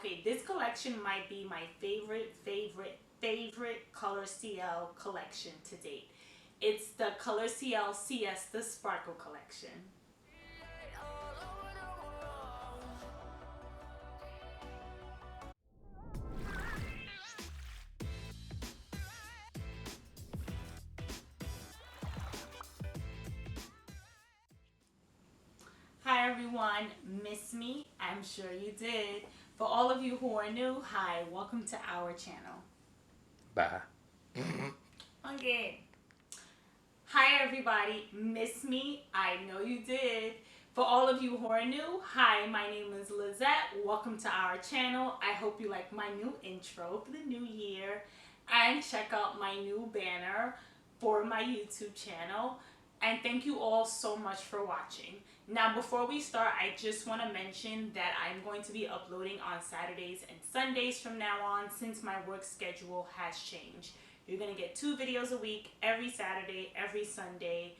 Okay, this collection might be my favorite Colorcl collection to date. It's the Colorcl Siesta Sparkle collection. Hi everyone, miss me? I'm sure you did. For all of you who are new, hi, welcome to our channel. Bye. Okay. Hi everybody, miss me? I know you did. For all of you who are new, hi, my name is Lizette. Welcome to our channel. I hope you like my new intro for the new year and check out my new banner for my YouTube channel. And thank you all so much for watching. Now, before we start, I just want to mention that I'm going to be uploading on Saturdays and Sundays from now on since my work schedule has changed. You're going to get 2 videos a week, every Saturday, every Sunday,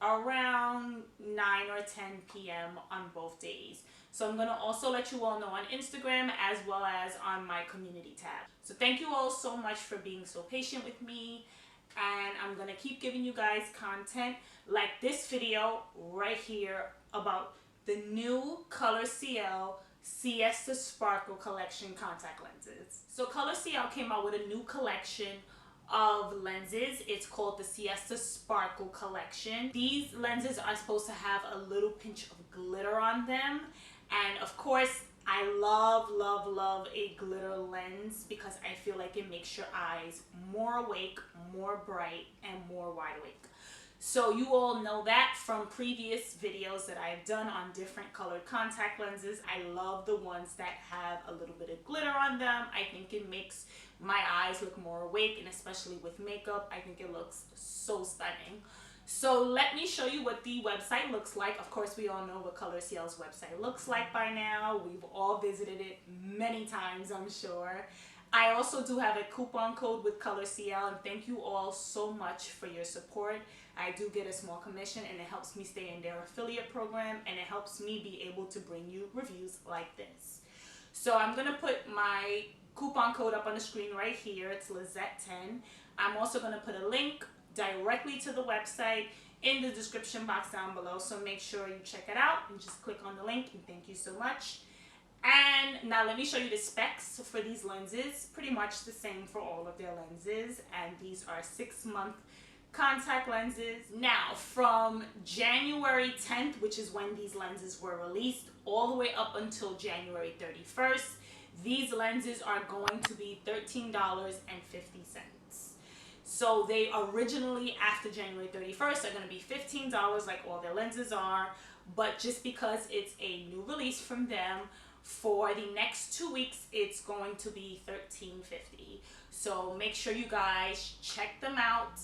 around 9 or 10 p.m. on both days. So I'm going to also let you all know on Instagram as well as on my community tab. So thank you all so much for being so patient with me. And I'm going to keep giving you guys content like this video right here about the new Colorcl Siesta Sparkle collection contact lenses. So Colorcl came out with a new collection of lenses. It's called the Siesta Sparkle collection. These lenses are supposed to have a little pinch of glitter on them. And of course, I love a glitter lens because I feel like it makes your eyes more awake, more bright, and more wide awake. So you all know that from previous videos that I've done on different colored contact lenses. I love the ones that have a little bit of glitter on them. I think it makes my eyes look more awake, and especially with makeup, I think it looks so stunning. So let me show you what the website looks like. Of course, we all know what Colorcl's website looks like by now. We've all visited it many times, I'm sure. I also do have a coupon code with Colorcl, and thank you all so much for your support. I do get a small commission, and it helps me stay in their affiliate program, and it helps me be able to bring you reviews like this. So I'm going to put my coupon code up on the screen right here. It's Lizette10. I'm also going to put a link directly to the website in the description box down below, so make sure you check it out and just click on the link, and thank you so much. And now let me show you the specs for these lenses. Pretty much the same for all of their lenses, and these are 6-month contact lenses. Now, from January 10th, which is when these lenses were released, all the way up until January 31st, these lenses are going to be $13.50. So they originally, after January 31st, are going to be $15 like all their lenses are. But just because it's a new release from them, for the next 2 weeks, it's going to be $13.50. So make sure you guys check them out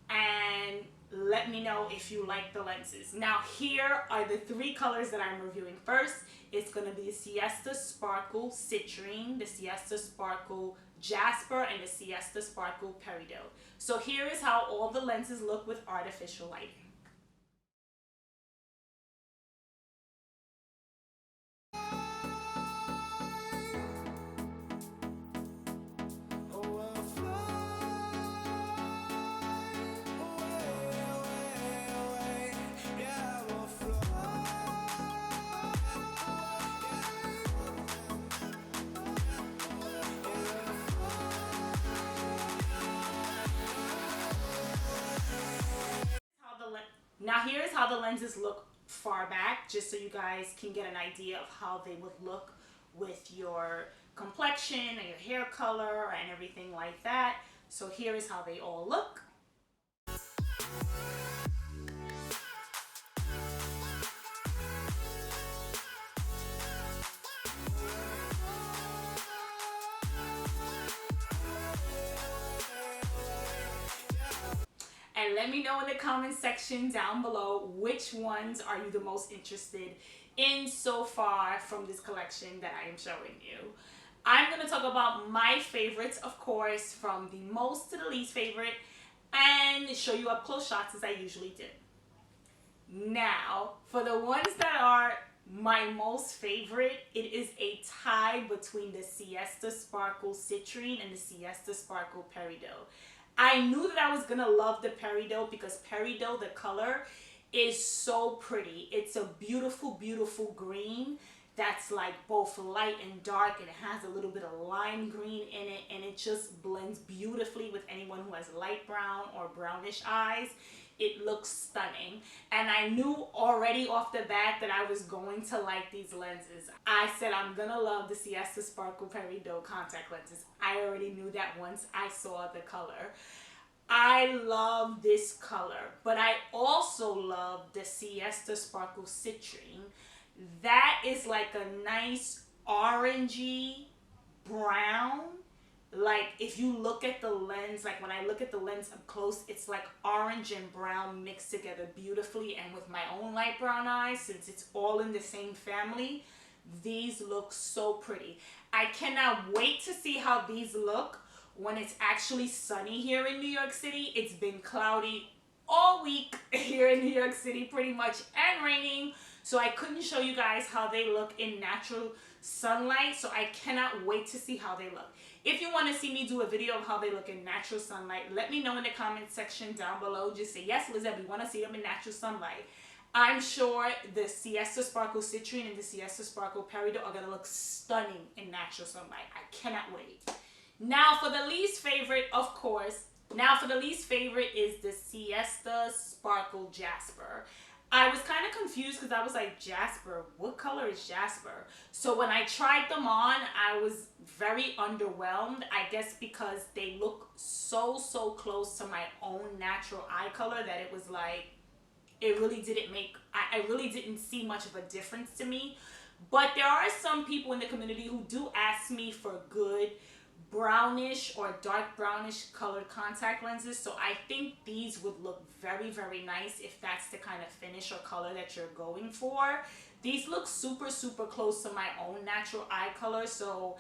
and let me know if you like the lenses. Now, here are the 3 colors that I'm reviewing first. It's going to be the Siesta Sparkle Citrine, the Siesta Sparkle Jasper, and the Siesta Sparkle Peridot. So here is how all the lenses look with artificial lighting. Now here's how the lenses look far back, just so you guys can get an idea of how they would look with your complexion and your hair color and everything like that. So here is how they all look. And let me know in the comment section down below which ones are you the most interested in so far from this collection that I am showing you. I'm going to talk about my favorites, of course, from the most to the least favorite, and show you up close shots as I usually do. Now, for the ones that are my most favorite, it is a tie between the Siesta Sparkle Citrine and the Siesta Sparkle Peridot. I knew that I was gonna love the Peridot because Peridot, the color, is so pretty. It's a beautiful, beautiful green that's like both light and dark, and it has a little bit of lime green in it, and it just blends beautifully with anyone who has light brown or brownish eyes. It looks stunning, and I knew already off the bat that I was going to like these lenses. I said I'm gonna love the Siesta Sparkle Peridot contact lenses. I already knew that once I saw the color. I love this color, but I also love the Siesta Sparkle Citrine. That is like a nice orangey brown. Like if you look at the lens, like when I look at the lens up close, it's like orange and brown mixed together beautifully. And with my own light brown eyes, since it's all in the same family, these look so pretty. I cannot wait to see how these look when it's actually sunny here in New York City. It's been cloudy all week here in New York City pretty much, and raining, so I couldn't show you guys how they look in natural sunlight. So I cannot wait to see how they look. If you want to see me do a video of how they look in natural sunlight, let me know in the comment section down below. Just say, yes, Lizette, we want to see them in natural sunlight. I'm sure the Siesta Sparkle Citrine and the Siesta Sparkle Peridot are going to look stunning in natural sunlight. I cannot wait. Now for the least favorite, of course, is the Siesta Sparkle Jasper. I was kind of confused because I was like, Jasper, what color is Jasper? So when I tried them on, I was very underwhelmed. I guess because they look so close to my own natural eye color that it was like, it really didn't make, I really didn't see much of a difference to me. But there are some people in the community who do ask me for good brownish or dark brownish colored contact lenses, so I think these would look very nice if that's the kind of finish or color that you're going for. These look super close to my own natural eye color, so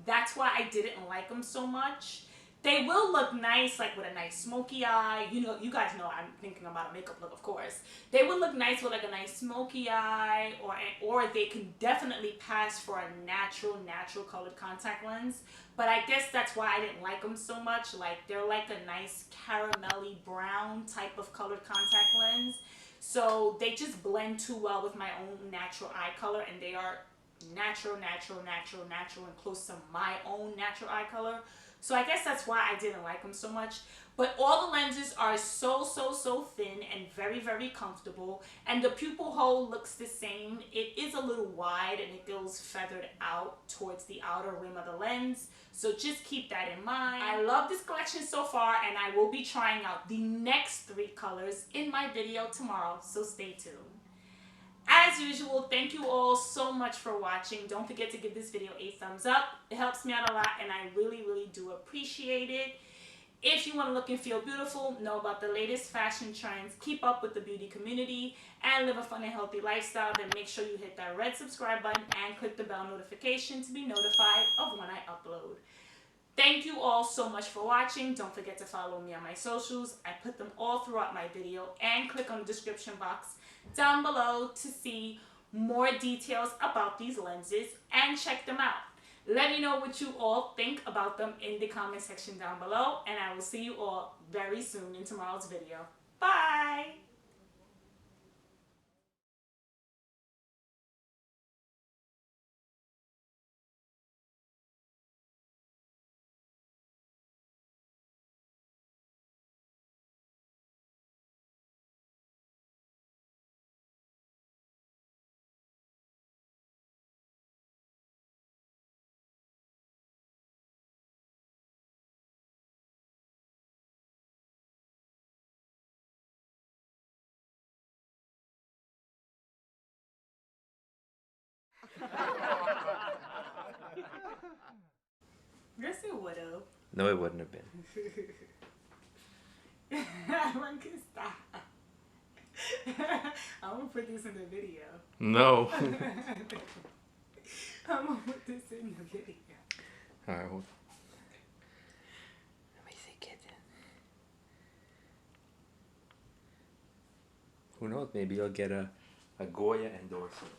that's why I didn't like them so much. They will look nice, like with a nice smoky eye. You know, you guys know I'm thinking about a makeup look, of course. They would look nice with like a nice smoky eye, or they can definitely pass for a natural colored contact lens. But I guess that's why I didn't like them so much. Like they're like a nice caramelly brown type of colored contact lens. So they just blend too well with my own natural eye color, and they are natural and close to my own natural eye color. So I guess that's why I didn't like them so much. But all the lenses are so thin and very comfortable. And the pupil hole looks the same. It is a little wide and it goes feathered out towards the outer rim of the lens. So just keep that in mind. I love this collection so far, and I will be trying out the next 3 colors in my video tomorrow. So stay tuned. As usual, thank you all so much for watching. Don't forget to give this video a thumbs up. It helps me out a lot, and I really do appreciate it. If you want to look and feel beautiful, know about the latest fashion trends, keep up with the beauty community, and live a fun and healthy lifestyle, then make sure you hit that red subscribe button and click the bell notification to be notified of when I upload. Thank you all so much for watching. Don't forget to follow me on my socials. I put them all throughout my video, and click on the description box down below to see more details about these lenses and check them out. Let me know what you all think about them in the comment section down below, and I will see you all very soon in tomorrow's video. Bye! Yes, it would have. No, it wouldn't have been. Everyone can stop. I'm gonna put this in the video. No. I'm gonna put this in the video. Alright, hold on. Let me see, kitten. Who knows? Maybe you'll get a Goya endorsement.